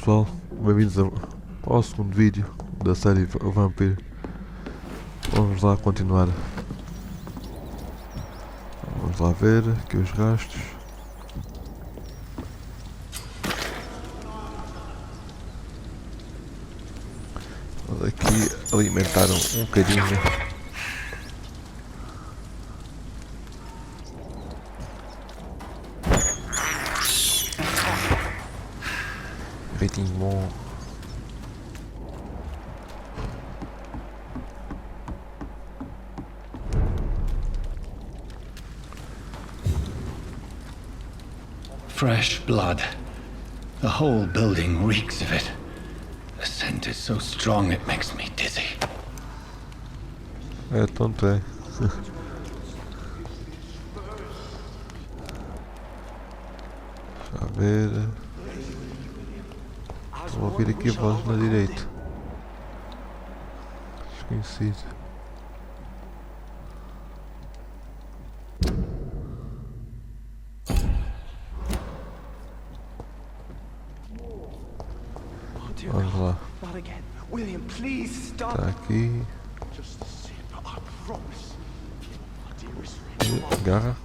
pessoal, bem-vindos ao segundo vídeo da série Vampyr. Vamos lá continuar. Vamos lá ver aqui os rastros. Aqui alimentaram um bocadinho. Rating bom. Fresh blood. The whole building reeks of it. The scent is so strong it makes me dizzy. É tonto, é. Deixa eu ver. Estou a ouvir aqui a voz na direita. Desconhecido. Vamos lá. Está aqui. Agarra.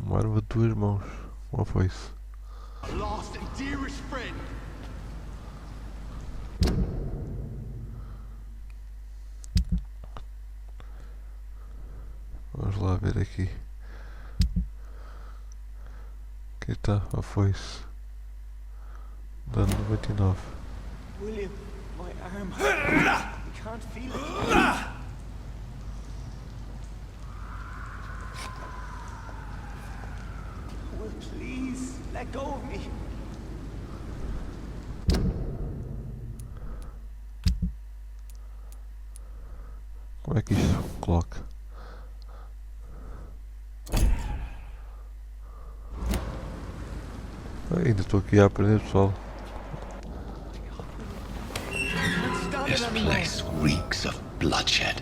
Uma arma de duas mãos. Uma foice. Vamos lá ver aqui. Aqui está a foice. Dano 99. William, my arm. I can't feel it. Will, please let go of me. Como é que isto coloca? Ainda estou aqui a aprender, pessoal. This place reeks of bloodshed.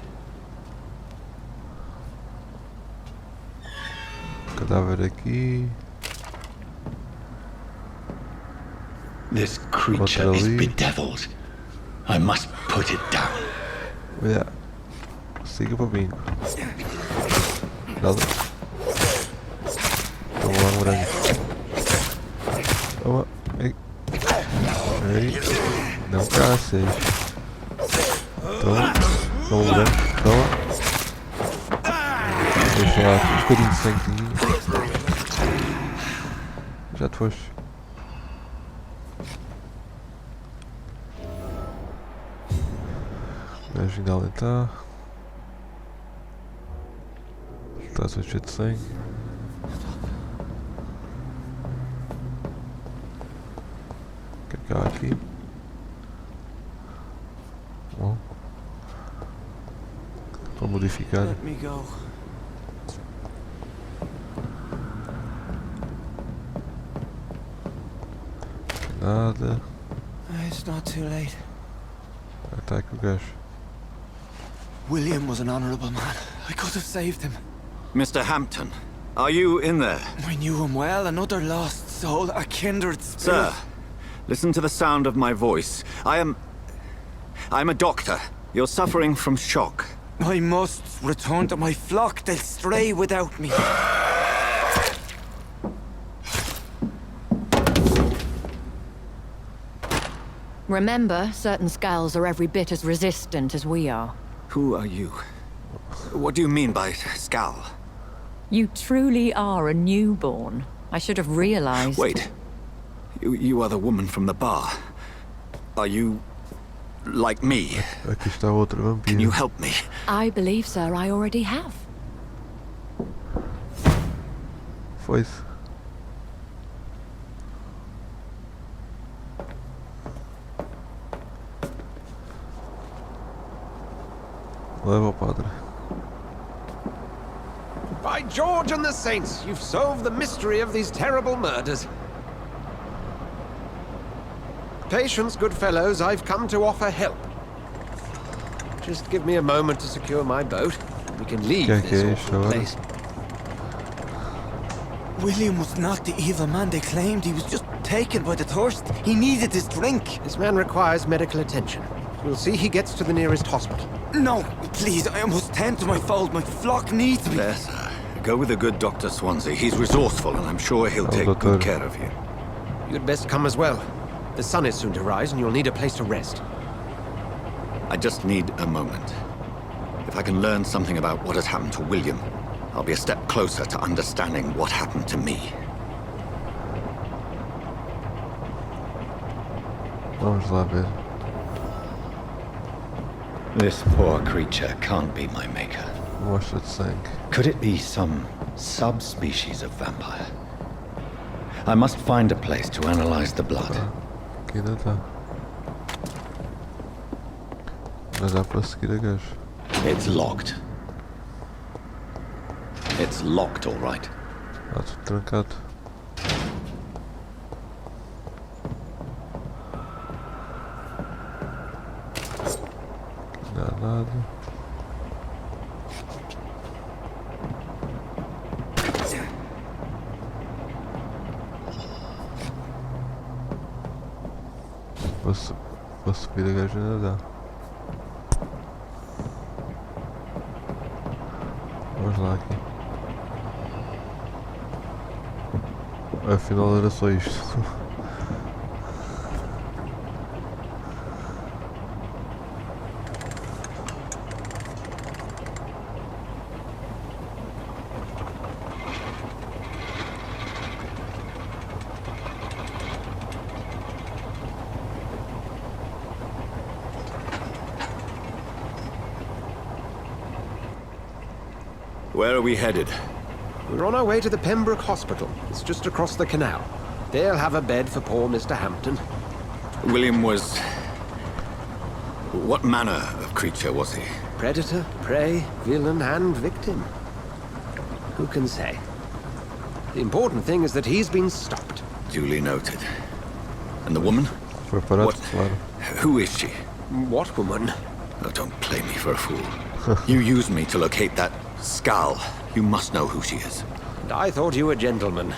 Cadáver aqui. This creature is bedeviled. I must put it down. Olha. Siga para mim. Nada. Toma lá, morango. Toma. Ei. Ei. Não caças. Toma. Toma, morango. Toma. Deixa lá um bocadinho de sangue. Já te foste. O gajo ainda ali está. Está só cheio de sangue. O que é que há aqui? Bom. Para modificar. Let me go. Nada. It's not too late. Está aqui o gajo. William was an honorable man. I could have saved him. Mr. Hampton, are you in there? I knew him well, another lost soul, a kindred spirit. Sir, listen to the sound of my voice. I'm a doctor. You're suffering from shock. I must return to my flock. They'll stray without me. Remember, certain skulls are every bit as resistant as we are. Who are you? What do you mean by Scal? You truly are a newborn. I should have realized. Wait. You are the woman from the bar. Are you... like me? Aqui está outro vampiro. Can you help me? I believe, sir, I already have. Foi-se. Leva o padre. By George and the Saints, you've solved the mystery of these terrible murders. Patience, good fellows, I've come to offer help. Just give me a moment to secure my boat. We can leave this awful place. William was not the evil man they claimed. He was just taken by the thirst. He needed his drink. This man requires medical attention. We'll see he gets to the nearest hospital. No, please, I must tend to my fold. My flock needs me. There, sir. Go with the good Dr. Swansea. He's resourceful, and I'm sure he'll take Doctor. good care of you. You'd best come as well. The sun is soon to rise, and you'll need a place to rest. I just need a moment. If I can learn something about what has happened to William, I'll be a step closer to understanding what happened to me. Vamos lá ver. This poor creature can't be my maker. Mostra de sangue. Could it be some subspecies of vampire? I must find a place to analyze the blood. Aqui ainda está. Mas dá para seguir a gajo. It's locked. It's locked, all right. Está tudo trancado. Não há nada. Para subir a gajo ainda dá. Vamos lá aqui. Afinal era só isto. Where are we headed? We're on our way to the Pembroke Hospital. It's just across the canal. They'll have a bed for poor Mr. Hampton. William was... What manner of creature was he? Predator, prey, villain, and victim. Who can say? The important thing is that he's been stopped. Duly noted. And the woman? Preparado, What? claro. Who is she? What woman? Oh, don't play me for a fool. You used me to locate that skull. You must know who she is. And I thought you a gentleman.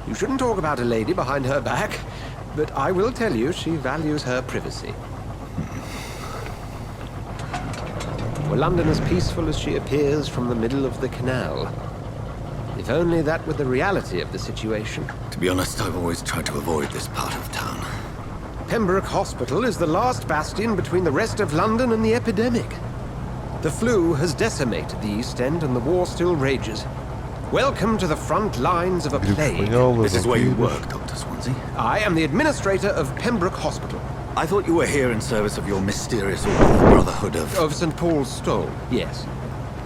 You shouldn't talk about a lady behind her back, but I will tell you she values her privacy. Were London as peaceful as she appears from the middle of the canal? If only that were the reality of the situation. To be honest, I've always tried to avoid this part of town. Pembroke Hospital is the last bastion between the rest of London and the epidemic. The flu has decimated the East End and the war still rages. Welcome to the front lines of a plague. This is where you work, Dr. Swansea. I am the administrator of Pembroke Hospital. I thought you were here in service of your mysterious order, the Brotherhood of... Of St. Paul's Stole, yes.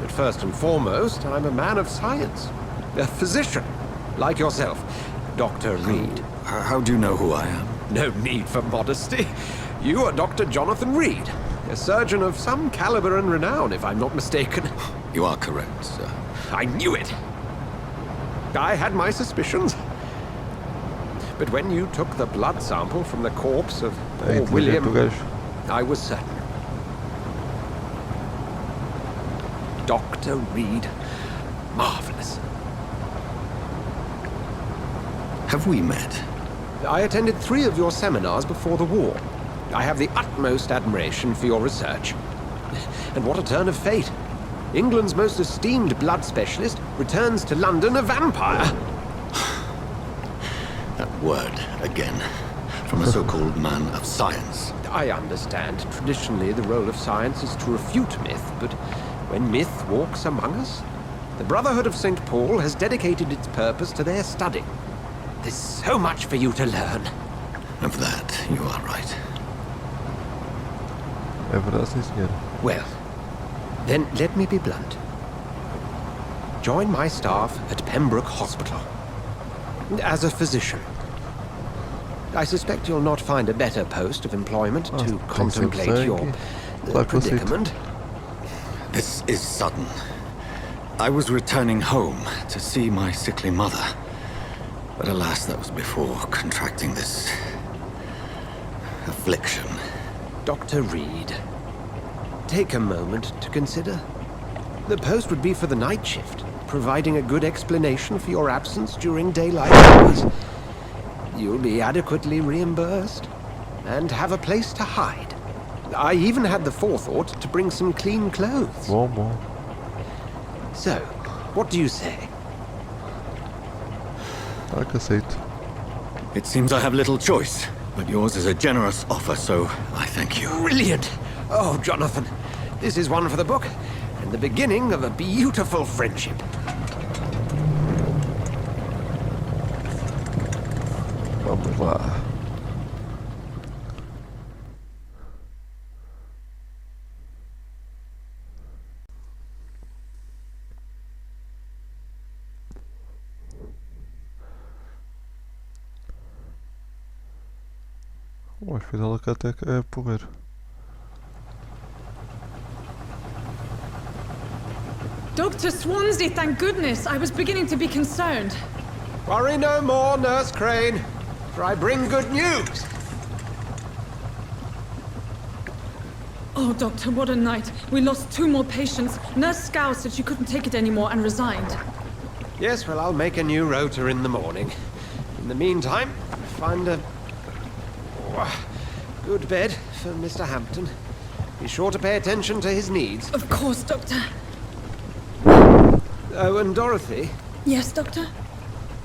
But first and foremost, I'm a man of science. A physician, like yourself, Dr. Reed. How do you know who I am? No need for modesty. You are Dr. Jonathan Reed, a surgeon of some caliber and renown, if I'm not mistaken. You are correct, sir. I knew it! I had my suspicions. But when you took the blood sample from the corpse of poor William, I was certain. Dr. Reed. Marvelous. Have we met? I attended 3 of your seminars before the war. I have the utmost admiration for your research. And what a turn of fate. England's most esteemed blood specialist returns to London a vampire. That word, again. From a so-called man of science. I understand. Traditionally, the role of science is to refute myth, but when myth walks among us, the Brotherhood of St. Paul has dedicated its purpose to their study. There's so much for you to learn. Of that, you are right. É verdade, sim, senhor. Well, then let me be blunt. Join my staff at Pembroke Hospital. As a physician. I suspect you'll not find a better post of employment to contemplate your predicament. This is sudden. I was returning home to see my sickly mother. But alas, that was before contracting this... affliction. Dr. Reed, take a moment to consider. The post would be for the night shift, providing a good explanation for your absence during daylight hours. You'll be adequately reimbursed and have a place to hide. I even had the forethought to bring some clean clothes. Bom. So, what do you say? Tá que aceito. It seems I have little choice, but yours is a generous offer, so I thank you. Brilliant! Oh, Jonathan, this is one for the book, and the beginning of a beautiful friendship. Vamos lá. O afinal que até é porreiro. Dr. Swansea, thank goodness. I was beginning to be concerned. Worry no more, Nurse Crane, for I bring good news. Oh, Doctor, what a night. We lost 2 more patients. Nurse Scow said she couldn't take it anymore and resigned. Yes, well, I'll make a new rota in the morning. In the meantime, find a good bed for Mr. Hampton. Be sure to pay attention to his needs. Of course, Doctor. Oh, and Dorothy, Yes, Doctor?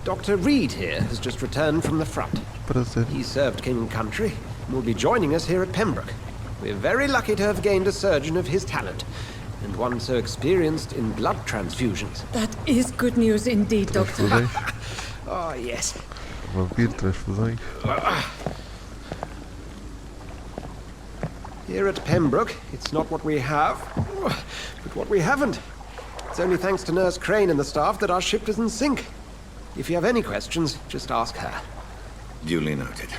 Dr. Reed here has just returned from the front. Prazer. He served King and Country and will be joining us here at Pembroke. We're very lucky to have gained a surgeon of his talent, and one so experienced in blood transfusions. That is good news indeed, Doctor. Transfusões. Oh, yes. Vampyr, transfusões. Here at Pembroke, it's not what we have, but what we haven't. It's only thanks to Nurse Crane and the staff that our ship doesn't sink. If you have any questions, just ask her. Duly noted.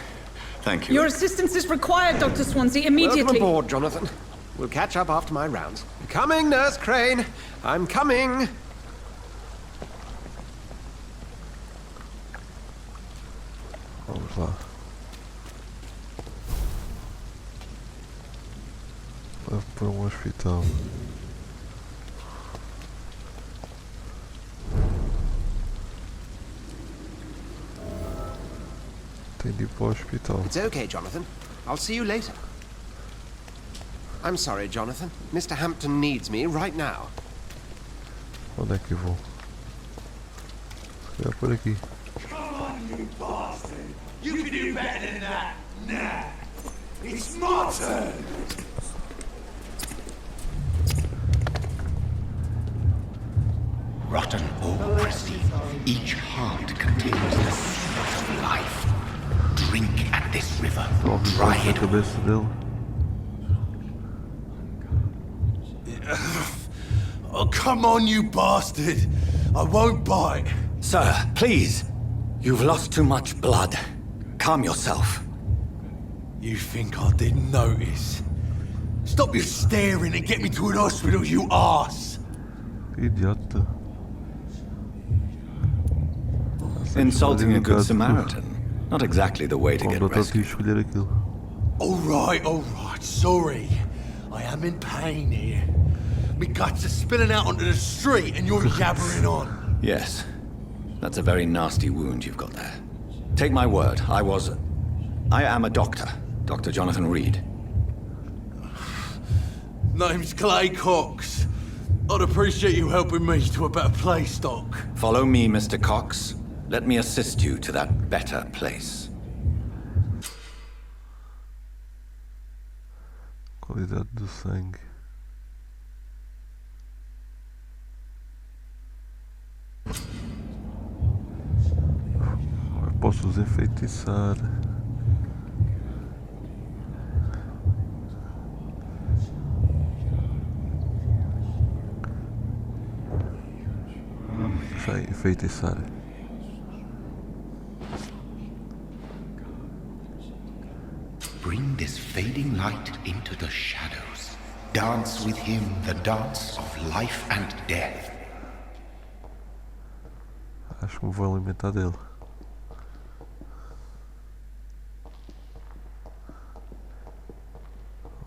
Thank you. Your assistance is required, Dr. Swansea, Welcome immediately. aboard, Jonathan. We'll catch up after my rounds. Coming, Nurse Crane. I'm coming. Vamos lá. Leve para hospital. Tem de ir para o hospital. It's okay, Jonathan. I'll see you later. I'm sorry, Jonathan. Mr. Hampton needs me right now. Onde é que eu vou? Se calhar por aqui. Come on, you bastard! You can do better than that! Nah! It's my turn! Rotten or pristine, each heart contains the secret of life. Drink at this river. Dry Na it. cabeça dele. Oh, come on, you bastard! I won't bite! Sir, please. You've lost too much blood. Calm yourself. You think I didn't notice? Stop your staring and get me to an hospital, you arse! Idiota. Insulting a good Samaritan. Not exactly the way to get Quando eu tive rescued. que escolher aquilo. Alright, sorry. I am in pain here. Me guts are spilling out onto the street and you're jabbering on. Yes. That's a very nasty wound you've got there. Take my word, I am a doctor. Dr. Jonathan Reed. Name's Clay Cox. I'd appreciate you helping me to a better place, Doc. Follow me, Mr. Cox. Let me assist you to that better place. Qualidade do sangue. Eu posso os enfeitiçar. Sai, enfeitiçar. Bring this fading light into the shadows. Dance with him the dance of life and death. Acho que me vou alimentar dele.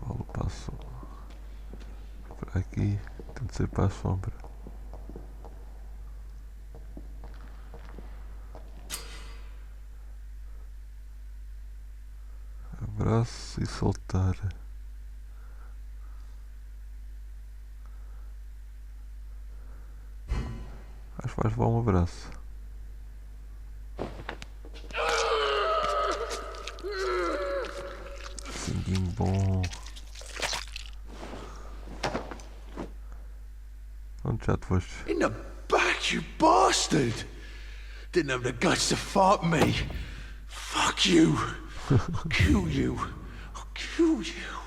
Olha, passo por aqui, tem de ser para a sombra. abraço e soltar. Acho que vais levar um abraço. Sanguinho bom. Onde já te foste? In the back, you bastard! Didn't have the guts to fart me. Fuck you! I'll kill you! I'll kill you!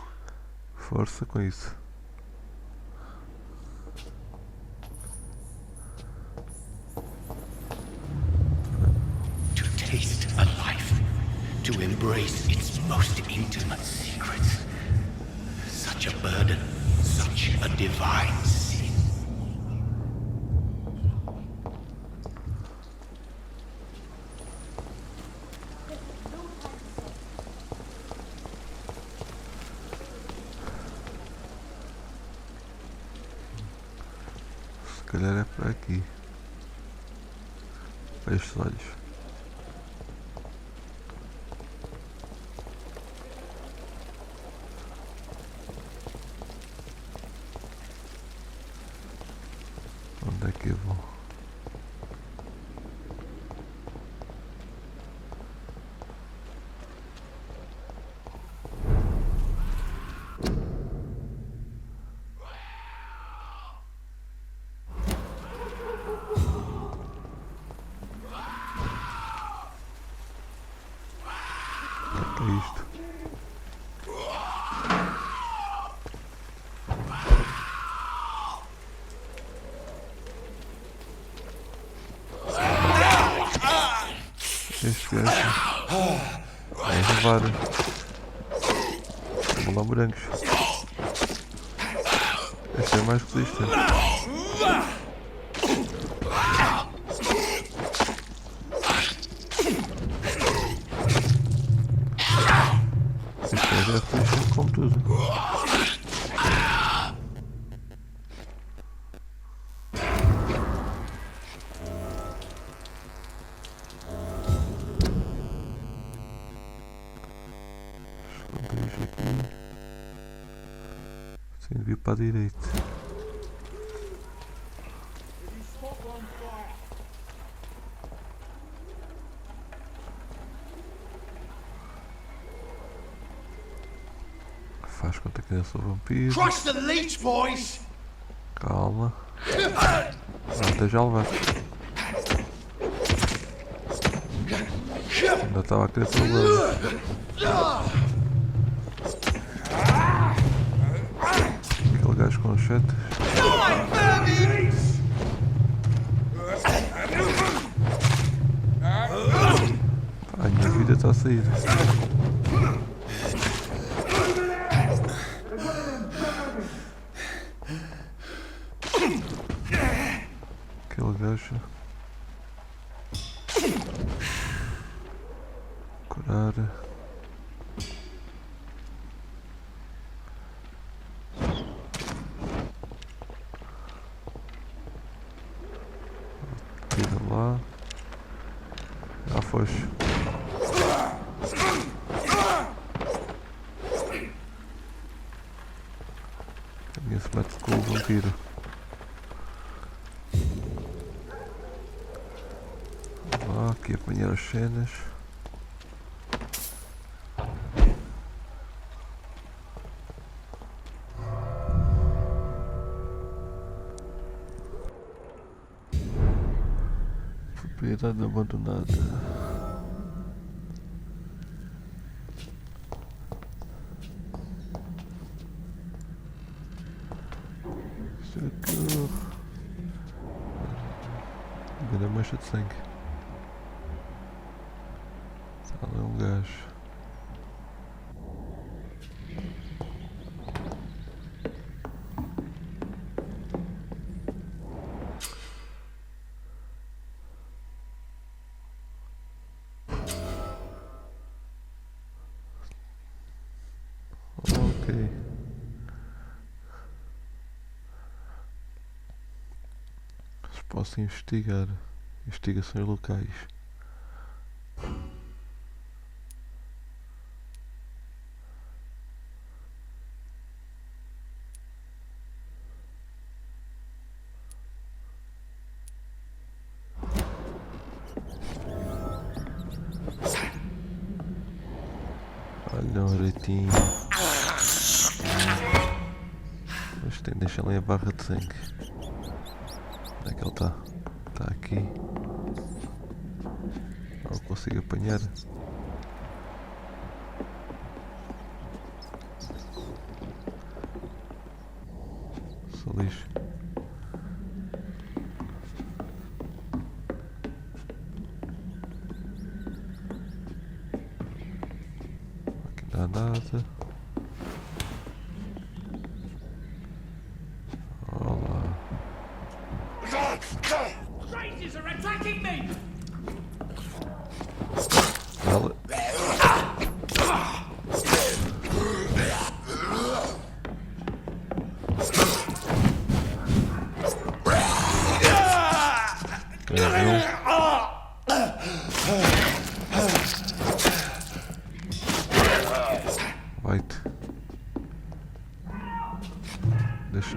Força com isso. To taste a life, to embrace its most intimate secrets. Such a burden, such a divine sin. Se calhar é por aqui. Feche os olhos. Onde é que eu vou? O que é isto? Este gajo vai levar morangos. Este é mais resistente. Este gajo é resistente como tudo. Sim, vir para a direita. Faz conta que eu sou vampiro. Trust the leech, boys! Calma. Até já levaste. Ainda estava a querer problema. Aquele gajo com os setas. A minha vida está a sair. Aquele gajo. Curar. Tira lá. Já foste. Ninguém se mete com o vampiro. Vamos lá, aqui apanhar as cenas. Propriedade abandonada. Socorro. Grande mancha de sangue. Está ali um gajo. Ok. Posso investigar. Investigações locais. leitinho. Mas tem, deixa ali a barra de sangue. Onde é que ele está? Está aqui. Não consigo apanhar. Só lixo. Aqui não há nada. Olá. Strangers are attacking me! Ela. Vai-te. Deixa.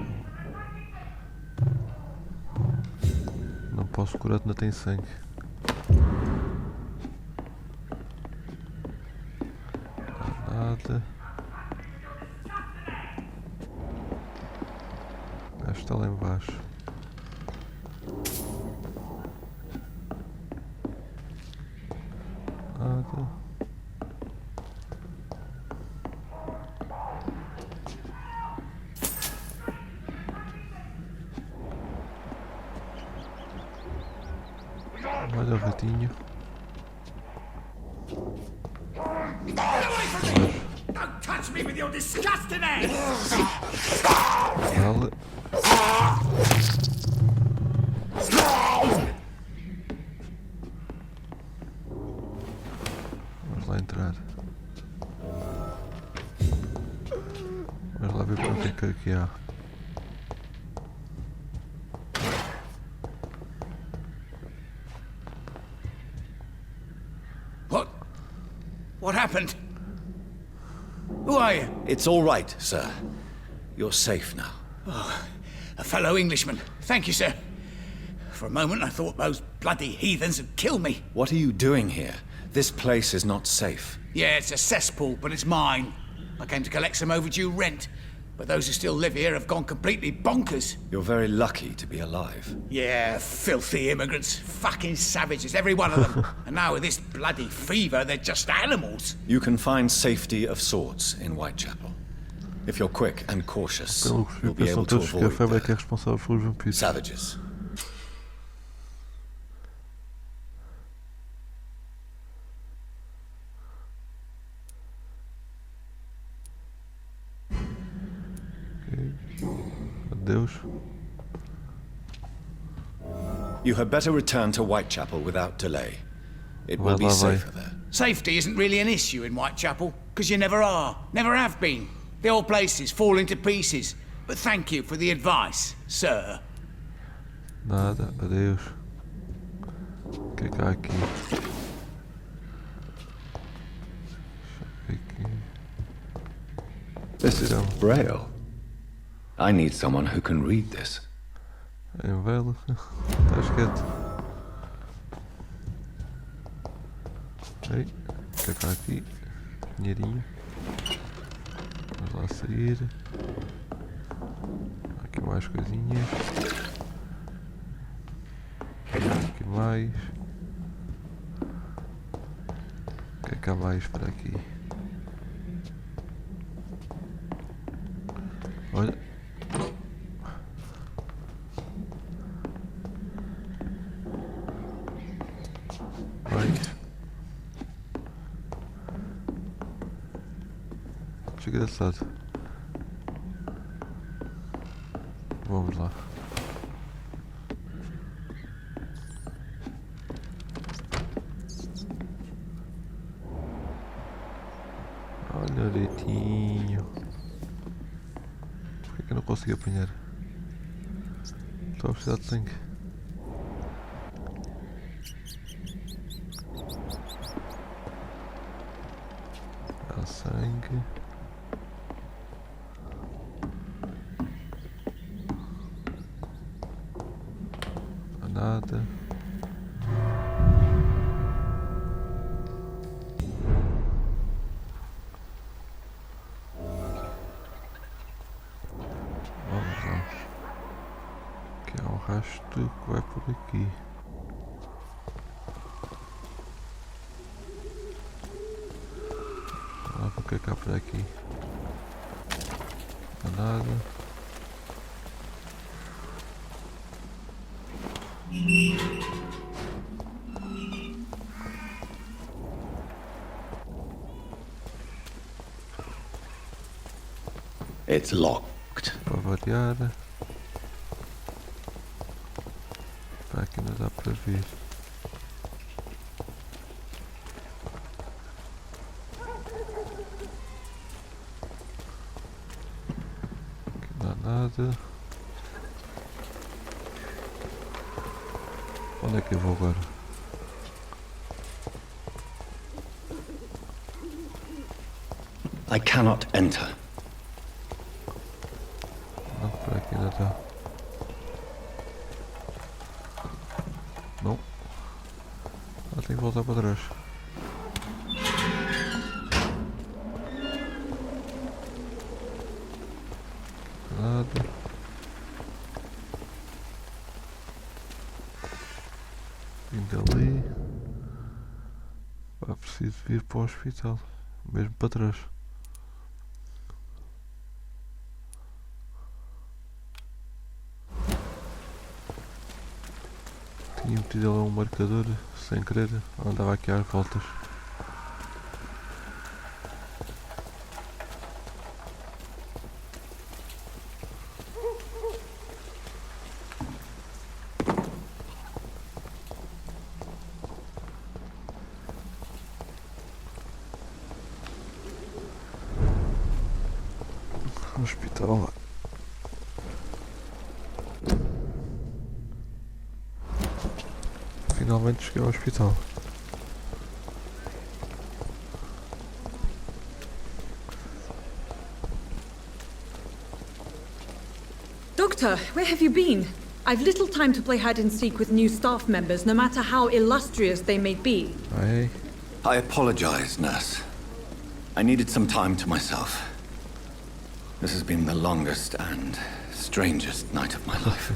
Não posso curar-te, não tem sangue. Não há nada. O gajo está lá embaixo. Nada. Olha o ratinho. Don't touch me with your disgusting hands! Ela. Vamos lá entrar. Vamos lá ver para o que é que há. What happened? Who are you? It's all right, sir. You're safe now. A fellow Englishman. Thank you, sir. For a moment I thought those bloody heathens had killed me. What are you doing here? This place is not safe. Yeah, it's a cesspool, but it's mine. I came to collect some overdue rent, but those who still live here have gone completely bonkers. You're very lucky to be alive. Yeah, filthy immigrants. Fucking savages, every one of them. And now with this bloody fever, they're just animals. You can find safety of sorts in Whitechapel. If you're quick and cautious, Pelo que you'll vi, be pensam able to todos que a avoid febre é que é the responsável pelos vampiros. savages. Adeus. You had better return to Whitechapel without delay. It will be Vai. safer there. Safety isn't really an issue in Whitechapel, because you never are. Never have been. The old place is falling to pieces. But thank you for the advice, sir. Nada. Adeus. O que é que há aqui? Deixa eu ver aqui. This is Então, Braille. I need someone who can read this. em vela. Estás quieto. Ei, o que é que há aqui? Dinheirinho. Vamos lá sair. Há aqui mais coisinhas. Aqui mais. O que é que há mais para aqui? Olha. Vai. Desgraçado. Vamos lá. Olha o leitinho. Por que eu não consigo apanhar? Estou a precisar de sangue. Dá sangue. Não há nada. Rasto que vai por aqui. Lá o que é que há por aqui? Não há nada. It's locked. Para variar. Para aqui não dá para vir. Aqui não há nada. Onde é que eu vou agora? I cannot enter. Não, por aqui ainda está. Não. Ah, tenho que voltar para trás. Nada. Vindo ali. Vai preciso vir para o hospital. Mesmo para trás. Tinha metido lá um marcador sem querer, andava aqui às voltas. Hospital. Finalmente cheguei ao hospital. Doctor, where have you been? I've little time to play hide and seek with new staff members, no matter how illustrious they may be. Hey. I apologize, nurse. I needed some time to myself. This has been the longest and strangest night of my life.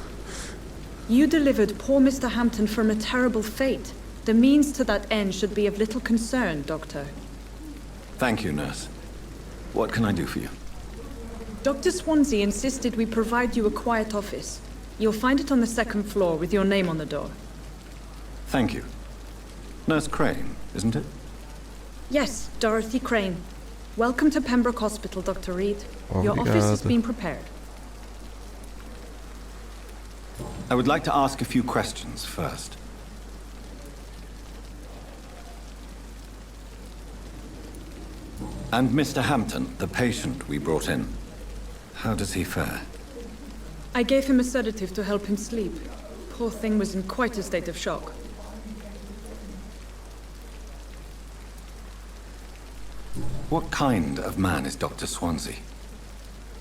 You delivered poor Mr. Hampton from a terrible fate. The means to that end should be of little concern, Doctor. Thank you, nurse. What can I do for you? Dr. Swansea insisted we provide you a quiet office. You'll find it on the second floor with your name on the door. Thank you. Nurse Crane, isn't it? Yes, Dorothy Crane. Welcome to Pembroke Hospital, Dr. Reed. Your office has been prepared. I would like to ask a few questions first. And Mr. Hampton, the patient we brought in, how does he fare? I gave him a sedative to help him sleep. Poor thing was in quite a state of shock. What kind of man is Dr. Swansea?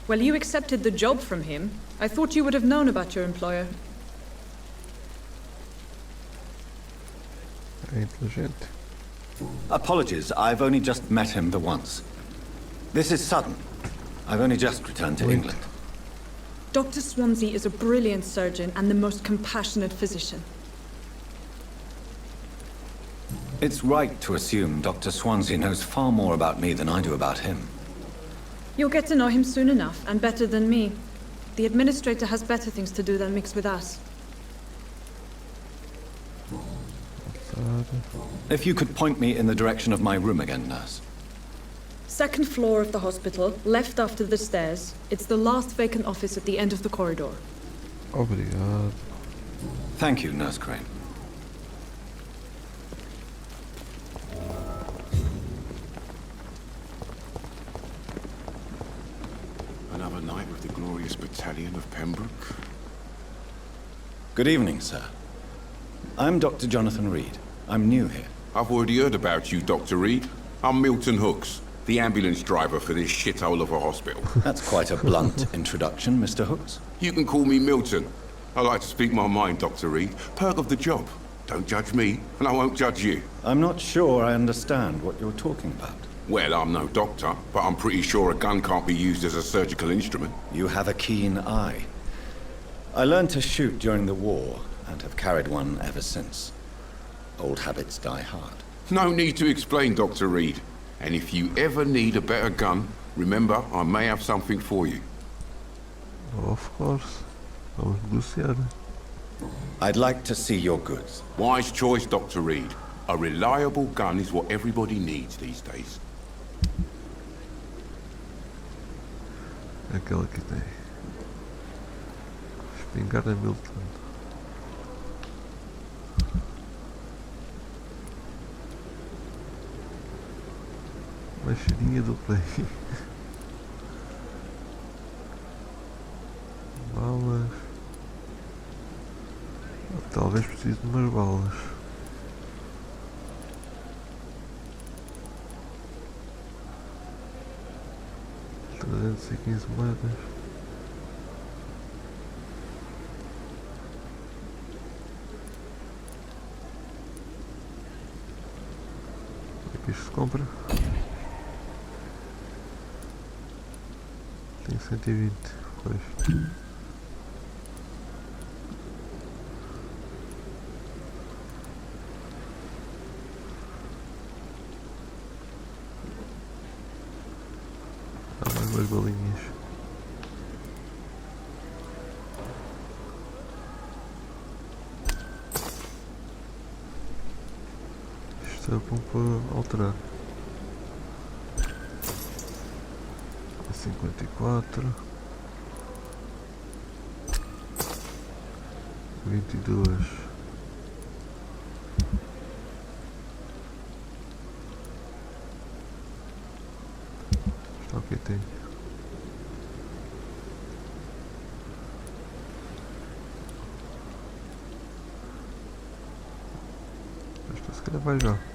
Well, you accepted the job from him. I thought you would have known about your employer. Inteligente. Apologies, I've only just met him the once. This is sudden. I've only just returned to England. Dr. Swansea is a brilliant surgeon and the most compassionate physician. It's right to assume Dr. Swansea knows far more about me than I do about him. You'll get to know him soon enough, and better than me. The administrator has better things to do than mix with us. If you could point me in the direction of my room again, nurse. Second floor of the hospital, left after the stairs. It's the last vacant office at the end of the corridor. Obrigado. Thank you, Nurse Crane. Another night with the glorious battalion of Pembroke. Good evening, sir. I'm Dr. Jonathan Reed. I'm new here. I've already heard about you, Dr. Reed. I'm Milton Hooks, the ambulance driver for this shithole of a hospital. That's quite a blunt introduction, Mr. Hooks. You can call me Milton. I like to speak my mind, Dr. Reed. Perk of the job. Don't judge me, and I won't judge you. I'm not sure I understand what you're talking about. Well, I'm no doctor, but I'm pretty sure a gun can't be used as a surgical instrument. You have a keen eye. I learned to shoot during the war and have carried one ever since. Old habits die hard. No need to explain, Dr. Reed. And if you ever need a better gun, remember, I may have something for you. Of course. Vamos negociar. I'd like to see your goods. Wise choice, Dr. Reed. A reliable gun is what everybody needs these days. Aquela que tem. Espingarda Milton. Machadinha do rei. Balas. Talvez precise de umas balas. $315 moedas. Como é que isto se compra? Tem 120, pois. Há mais umas balinhas. Isto é bom para alterar. 54, 22. Está ok, tem. Esta se calhar vai já.